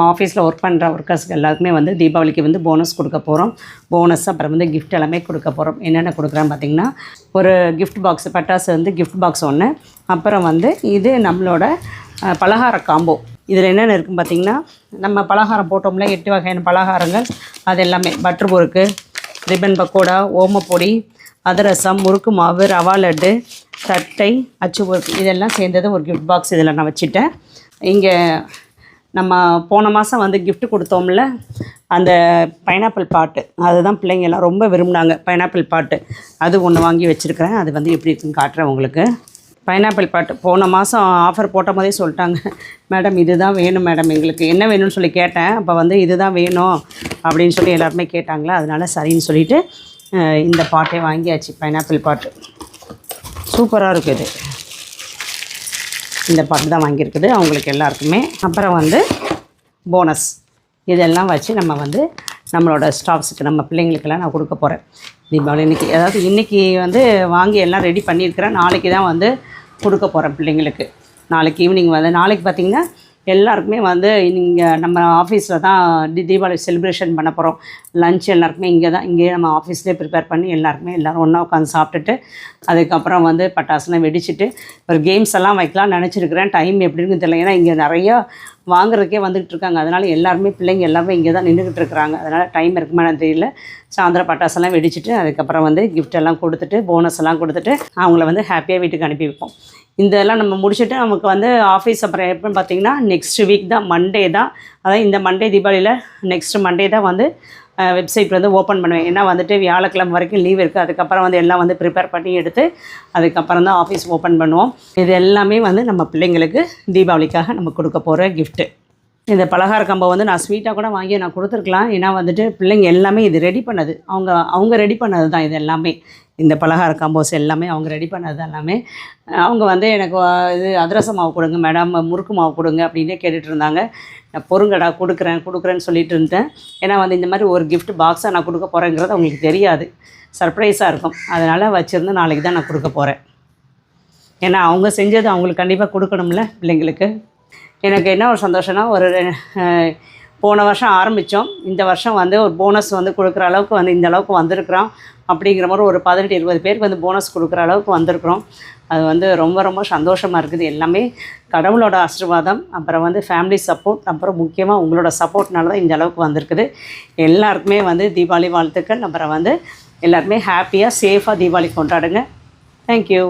நம்ம ஆஃபீஸில் ஒர்க் பண்ணுற ஒர்க்கர்ஸ்க்கு எல்லாருக்குமே வந்து தீபாவளிக்கு வந்து போனஸ் கொடுக்க போகிறோம். போனஸ் அப்புறம் வந்து கிஃப்ட் எல்லாமே கொடுக்க போகிறோம். என்னென்ன கொடுக்குறான்னு பார்த்திங்கன்னா, ஒரு கிஃப்ட் பாக்ஸ் பட்டாசு வந்து கிஃப்ட் பாக்ஸ் ஒன்று, அப்புறம் வந்து இது நம்மளோட பலகார காம்போ. இதில் என்னென்ன இருக்குதுன்னு பார்த்திங்கன்னா, நம்ம பலகாரம் போட்டோம்ல 8 வகையான பலகாரங்கள், அது எல்லாமே பட்டர் முறுக்கு, ரிப்பன் பக்கோடா, ஓமப்பொடி, அதிரசம், முறுக்கு மாவு, ரவா லட்டு, தட்டை, அச்சு முறுக்கு, இதெல்லாம் சேர்ந்தது ஒரு கிஃப்ட் பாக்ஸ் இதில் நான் வச்சுட்டேன். இங்கே நம்ம போன மாதம் வந்து கிஃப்ட் கொடுத்தோம்ல, அந்த பைனாப்பிள் பாட்டு, அதுதான் பிள்ளைங்க எல்லாம் ரொம்ப விரும்பினாங்க. பைனாப்பிள் பாட்டு அது ஒன்று வாங்கி வச்சுருக்கிறேன். அது வந்து எப்படி இருக்குன்னு காட்டுறேன் உங்களுக்கு. பைனாப்பிள் பாட்டு போன மாதம் ஆஃபர் போட்ட போதே சொல்லிட்டாங்க, மேடம் இதுதான் வேணும் மேடம், எங்களுக்கு என்ன வேணும்னு சொல்லி கேட்டேன். அப்போ வந்து இதுதான் வேணும் அப்படின்னு சொல்லி எல்லாருமே கேட்டாங்களா, அதனால சரின்னு சொல்லிவிட்டு இந்த பாட்டே வாங்கியாச்சு. பைனாப்பிள் பாட்டு சூப்பராக இருக்குது. இந்த பாட்டு தான் வாங்கியிருக்குது அவங்களுக்கு எல்லாருக்குமே. அப்புறம் வந்து போனஸ் இதெல்லாம் வச்சு நம்ம வந்து நம்மளோட ஸ்டாஃப்ஸுக்கு, நம்ம பிள்ளைங்களுக்கெல்லாம் நான் கொடுக்க போகிறேன் தீபாவளி இன்றைக்கி. அதாவது இன்றைக்கி வந்து வாங்கி எல்லாம் ரெடி பண்ணியிருக்கிறேன். நாளைக்கு தான் வந்து கொடுக்க போகிறேன் பிள்ளைங்களுக்கு. நாளைக்கு ஈவினிங் வந்து, நாளைக்கு பார்த்திங்கன்னா எல்லாருக்குமே வந்து இங்கே நம்ம ஆஃபீஸில் தான் தீபாவளி செலிப்ரேஷன் பண்ண போகிறோம். லன்ச் எல்லாருக்குமே இங்கேயே நம்ம ஆஃபீஸ்லேயே ப்ரிப்பேர் பண்ணி எல்லோரும் ஒன்றா உட்காந்து சாப்பிட்டுட்டு, அதுக்கப்புறம் வந்து பட்டாசுலாம் வெடிச்சிட்டு ஒரு கேம்ஸ் எல்லாம் வைக்கலாம்னு நினச்சிருக்கிறேன். டைம் எப்படி இருக்குன்னு தெரியல, ஏன்னா இங்கே நிறையா வாங்குறதுக்கே வந்துகிட்டு இருக்காங்க. அதனால் எல்லாருமே பிள்ளைங்க எல்லாமே இங்கே தான் நின்றுக்கிட்டு இருக்கிறாங்க. அதனால் டைம் இருக்குமான்னு தெரியல. சாயந்தரம் பட்டாசெல்லாம் வெடிச்சிட்டு அதுக்கப்புறம் வந்து கிஃப்ட் எல்லாம் கொடுத்துட்டு போனஸ் எல்லாம் கொடுத்துட்டு அவங்கள வந்து ஹாப்பியாக வீட்டுக்கு அனுப்பி வைப்போம். இதெல்லாம் நம்ம முடிச்சுட்டு நமக்கு வந்து ஆஃபீஸ் அப்புறம் எப்போன்னு பார்த்திங்கன்னா நெக்ஸ்ட் வீக் தான், மண்டே தான். அதாவது இந்த மண்டே தீபாவளியில் நெக்ஸ்ட் மண்டே தான் வந்து வெப்சைட் வந்து ஓப்பன் பண்ணுவேன். ஏன்னா வந்துட்டு வியாழக்கிழமை வரைக்கும் லீவ் இருக்குது. அதுக்கப்புறம் வந்து எல்லாம் வந்து ப்ரிப்பேர் பண்ணி எடுத்து அதுக்கப்புறம் தான் ஆஃபீஸ் ஓப்பன் பண்ணுவோம். இது எல்லாமே வந்து நம்ம பிள்ளைங்களுக்கு தீபாவளிக்காக நம்ம கொடுக்க போகிற கிஃப்ட்டு. இந்த பலகார கம்பை வந்து நான் ஸ்வீட்டாக கூட வாங்கி நான் கொடுத்துருக்கலாம். ஏன்னா வந்துட்டு பிள்ளைங்க எல்லாமே இது ரெடி பண்ணது, அவங்க ரெடி பண்ணது தான் இது எல்லாமே. இந்த பலகார காம்போஸ் எல்லாமே அவங்க ரெடி பண்ணது எல்லாமே. அவங்க வந்து எனக்கு இது அதிரச மாவு கொடுங்க மேடம், முறுக்கு மாவு கொடுங்க அப்படின்னே கேட்டுட்டு இருந்தாங்க. நான் பொறுங்கடா கொடுக்குறேன்னு சொல்லிட்டு இருந்தேன். ஏன்னா வந்து இந்த மாதிரி ஒரு கிஃப்ட் பாக்ஸாக நான் கொடுக்க போகிறேங்கிறது அவங்களுக்கு தெரியாது, சர்ப்ரைஸாக இருக்கும். அதனால் வச்சுருந்து நாளைக்கு தான் நான் கொடுக்க போகிறேன். ஏன்னா அவங்க செஞ்சது அவங்களுக்கு கண்டிப்பாக கொடுக்கணும்ல பிள்ளைங்களுக்கு. எனக்கு என்ன ஒரு சந்தோஷம்னா, ஒரு போன வருஷம் ஆரம்பித்தோம், இந்த வருஷம் வந்து ஒரு போனஸ் வந்து கொடுக்குற அளவுக்கு வந்து இந்த அளவுக்கு வந்திருக்கிறோம். அப்படிங்கிற மாதிரி ஒரு 18-20 பேருக்கு வந்து போனஸ் கொடுக்குற அளவுக்கு வந்திருக்கிறோம். அது வந்து ரொம்ப ரொம்ப சந்தோஷமாக இருக்குது. எல்லாமே கடவுளோட ஆசீர்வாதம், அப்புறம் வந்து ஃபேமிலி சப்போர்ட், அப்புறம் முக்கியமாக உங்களோட சப்போர்ட்னால தான் இந்த அளவுக்கு வந்திருக்குது. எல்லாருக்குமே வந்து தீபாவளி வாழ்த்துக்கள். அப்புறம் வந்து எல்லாருமே ஹாப்பியாக சேஃபாக தீபாவளி கொண்டாடுங்க. தேங்க்யூ.